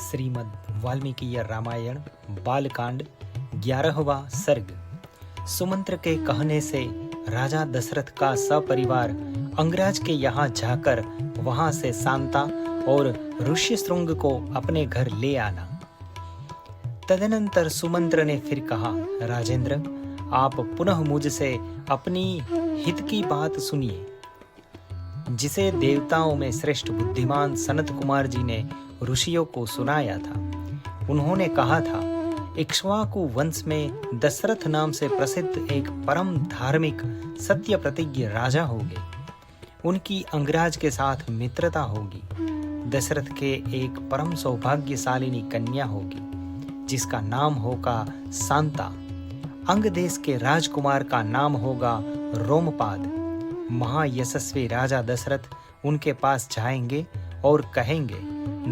श्रीमद् वाल्मीकि रामायण बालकांड 11वां सर्ग। सुमंत्र के कहने से राजा दशरथ का सपरिवार अंगराज के यहाँ जाकर वहां से शांता और ऋष्यशृंग को अपने घर ले आना। तदनंतर सुमंत्र ने फिर कहा, राजेंद्र, आप पुनः मुझसे अपनी हित की बात सुनिए, जिसे देवताओं में श्रेष्ठ बुद्धिमान सनत कुमार जी ने ऋषियों को सुनाया था। उन्होंने कहा था, इक्ष्वाकु वंश में दशरथ नाम से प्रसिद्ध एक परम धार्मिक सत्य प्रतिज्ञ राजा होंगे। उनकी अंगराज के साथ मित्रता होगी। दशरथ के एक परम सौभाग्यशालिनी कन्या होगी, जिसका नाम होगा शांता। अंग देश के राजकुमार का नाम होगा रोमपाद। महायशस्वी राजा दशरथ उनके पास जाएंगे और कहेंगे,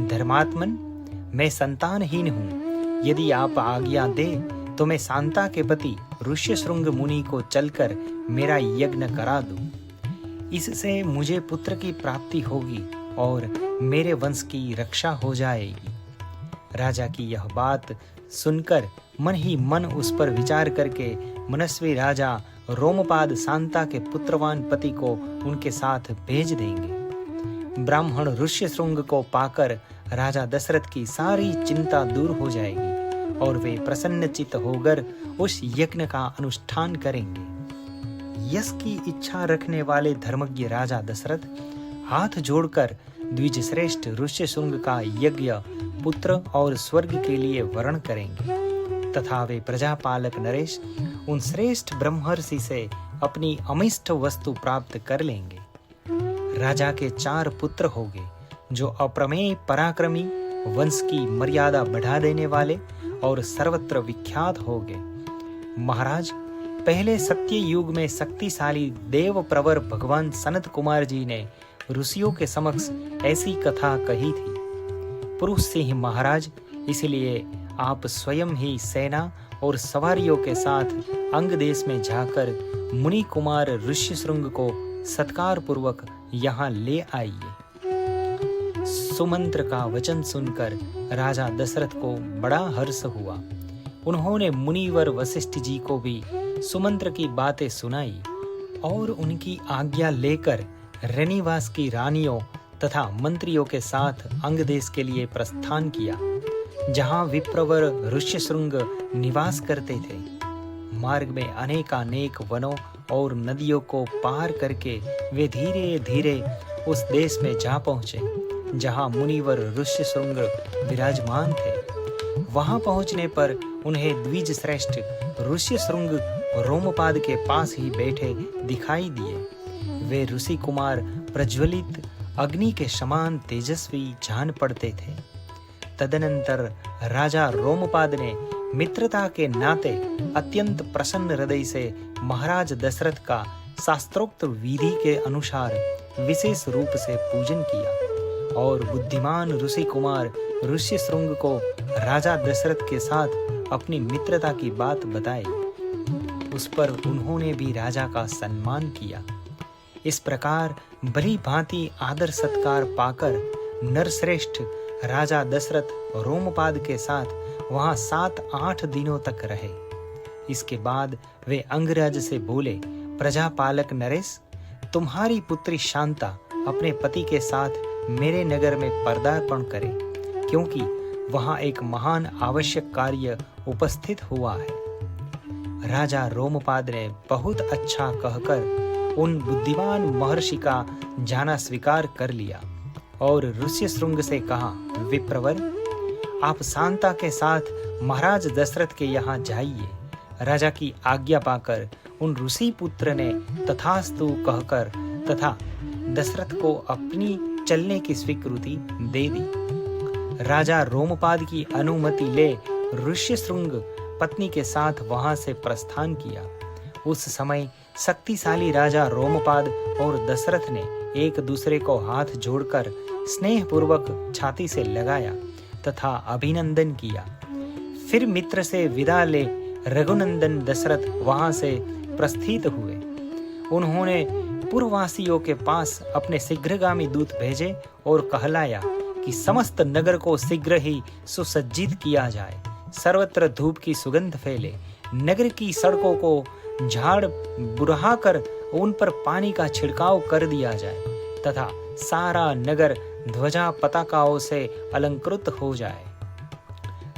धर्मात्मन, मैं संतानहीन हूँ। यदि आप आज्ञा दे तो मैं शांता के पति ऋष्यशृंग मुनि को चलकर मेरा यज्ञ करा दूं। इससे मुझे पुत्र की प्राप्ति होगी और मेरे वंश की रक्षा हो जाएगी। राजा की यह बात सुनकर मन ही मन उस पर विचार करके मनस्वी राजा रोमपाद शांता के पुत्रवान पति को उनके साथ भेज देंगे। ब्राह्मण ऋष्यशृंग को पाकर राजा दशरथ की सारी चिंता दूर हो जाएगी और वे प्रसन्नचित्त होकर उस यज्ञ का अनुष्ठान करेंगे। यश की इच्छा रखने वाले धर्मज्ञ राजा दशरथ हाथ जोड़कर द्विज श्रेष्ठ ऋष्यशृंग का यज्ञ पुत्र और स्वर्ग के लिए वर्ण करेंगे तथा वे प्रजापालक नरेश उन श्रेष्ठ ब्रह्मर्षि से अपनी अमिष्ट वस्तु प्राप्त कर लेंगे। राजा के 4 पुत्र होंगे, जो अप्रमेय पराक्रमी, वंश की मर्यादा बढ़ा देने वाले और सर्वत्र विख्यात होंगे। महाराज, पहले सत्य युग में शक्तिशाली देव प्रवर भगवान सनत कुमार जी ने ऋषियों के समक्ष ऐसी कथा कही थी। पुरुष सिंह महाराज, इसलिए आप स्वयं ही सेना और सवारियों के साथ अंग देश में जाकर मुनि कुमार ऋष्यशृंग को सत्कार पूर्वक यहाँ ले आइए। सुमंत्र का वचन सुनकर राजा दशरथ को बड़ा हर्ष हुआ। उन्होंने मुनिवर वशिष्ठ जी को भी सुमंत्र की बातें सुनाई और उनकी आज्ञा लेकर रनिवास की रानियों तथा मंत्रियों के साथ अंग देश के लिए प्रस्थान किया, जहां विप्रवर ऋष्यशृंग निवास करते थे। मार्ग में अनेकानेक वनों और नदियों को पार करके वे धीरे धीरे उस देश में जा पहुंचे, जहां मुनिवर ऋष्यशृंग विराजमान थे। वहां पहुंचने पर उन्हें द्विज श्रेष्ठ ऋष्यशृंग रोमपाद के पास ही बैठे दिखाई दिए। वे ऋषि कुमार प्रज्वलित अग्नि के समान तेजस्वी जान पड़ते थे। तदनंतर राजा रोमपाद ने मित्रता के नाते अत्यंत प्रसन्न हृदय से महाराज दशरथ का शास्त्रोक्त विधि के अनुसार विशेष रूप से पूजन किया और बुद्धिमान ऋषि कुमार ऋष्यशृंग को राजा दशरथ के साथ अपनी मित्रता की बात बताई। उस पर उन्होंने भी राजा का सम्मान किया। इस प्रकार भली भांति आदर सत्कार पाकर नरश्रेष्ठ राजा दशरथ रोमपाद के साथ वहां 7-8 दिनों तक रहे। इसके बाद वे अंगराज से बोले, प्रजापालक नरेश, तुम्हारी पुत्री शांता अपने पति के साथ मेरे नगर में पदार्पण करे, क्योंकि वहां एक महान आवश्यक कार्य उपस्थित हुआ है। राजा रोमपाद ने बहुत अच्छा कहकर उन बुद्धिमान महर्षि का जाना स्वीकार कर लिया और ऋष्यशृंग से कहा, विप्रवर, आप शांता के साथ महाराज दशरथ के यहाँ जाइए। राजा की आज्ञा पाकर उन ऋषि पुत्र ने तथास्तु कहकर तथा दशरथ को अपनी चलने की स्वीकृति दे दी। राजा रोमपाद की अनुमति ले ऋष्यशृंग पत्नी के साथ वहां से प्रस्थान किया। उस समय शक्तिशाली राजा रोमपाद और दशरथ ने एक दूसरे को हाथ जोड़कर स्नेह पूर्वक छाती से लगाया तथा अभिनंदन किया। फिर मित्र से विदा ले रघुनंदन दशरथ वहां से प्रस्थित हुए। उन्होंने पूर्ववासियों के पास अपने शीघ्रगामी दूत भेजे और कहलाया कि कि समस्त नगर को शीघ्र ही सुसज्जित किया जाए, सर्वत्र धूप की सुगंध फैले, नगर की सड़कों को झाड़ बुरहाकर उन पर पानी का छिड़काव कर दिया जाए तथा सारा नगर ध्वजा पताकाओं से अलंकृत हो जाए।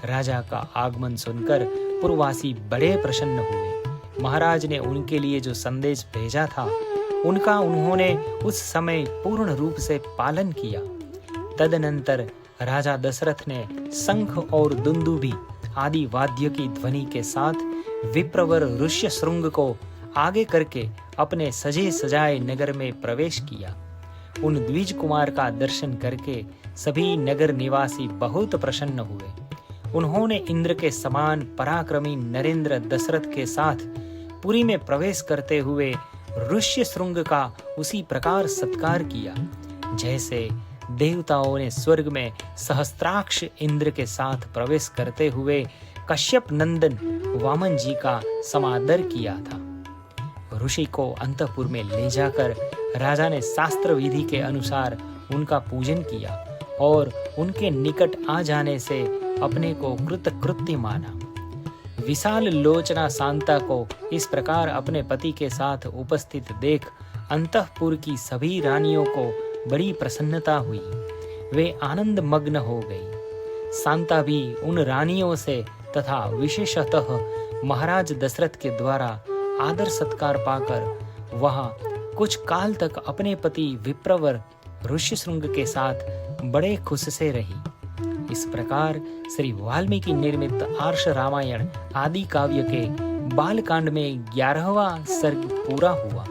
राजा का आगमन सुनकर पुरवासी बड़े प्रसन्न हुए। महाराज ने उनके लिए जो संदेश भेजा था उनका उन्होंने उस समय पूर्ण रूप से पालन किया। तदनंतर राजा दशरथ ने शंख और दुंदुभी आदि वाद्य की ध्वनि के साथ विप्रवर ऋष्यशृंग को आगे करके अपने सजे सजाए नगर में प्रवेश किया। उन द्विज कुमार का दर्शन करके सभी नगर निवासी बहुत प्रसन्न हुए। उन्होंने इंद्र के समान पराक्रमी नरेंद्र दशरथ के साथ पुरी में प्रवेश करते हुए ऋष्यशृंग का उसी प्रकार सत्कार किया जैसे देवताओं ने स्वर्ग में सहस्त्राक्ष इंद्र के साथ प्रवेश करते हुए कश्यप नंदन वामन जी का समादर किया था। ऋषि को अंतःपुर में ले जाकर राजा ने शास्त्र विधि के अनुसार उनका पूजन किया और उनके निकट आ जाने से अपने को कृतकृत्य माना। विशाल लोचना शांता को इस प्रकार अपने पति के साथ उपस्थित देख अंतःपुर की सभी रानियों को बड़ी प्रसन्नता हुई। वे आनंद मग्न हो गई। शांता भी उन रानियों से तथा विशेषतः महाराज दशरथ के द्वारा आदर सत्कार पाकर वहां कुछ काल तक अपने पति विप्रवर ऋष्यशृंग के साथ बड़े खुश से रही। इस प्रकार श्री वाल्मीकि निर्मित आर्ष रामायण आदि काव्य के बालकांड में 11वां सर्ग पूरा हुआ।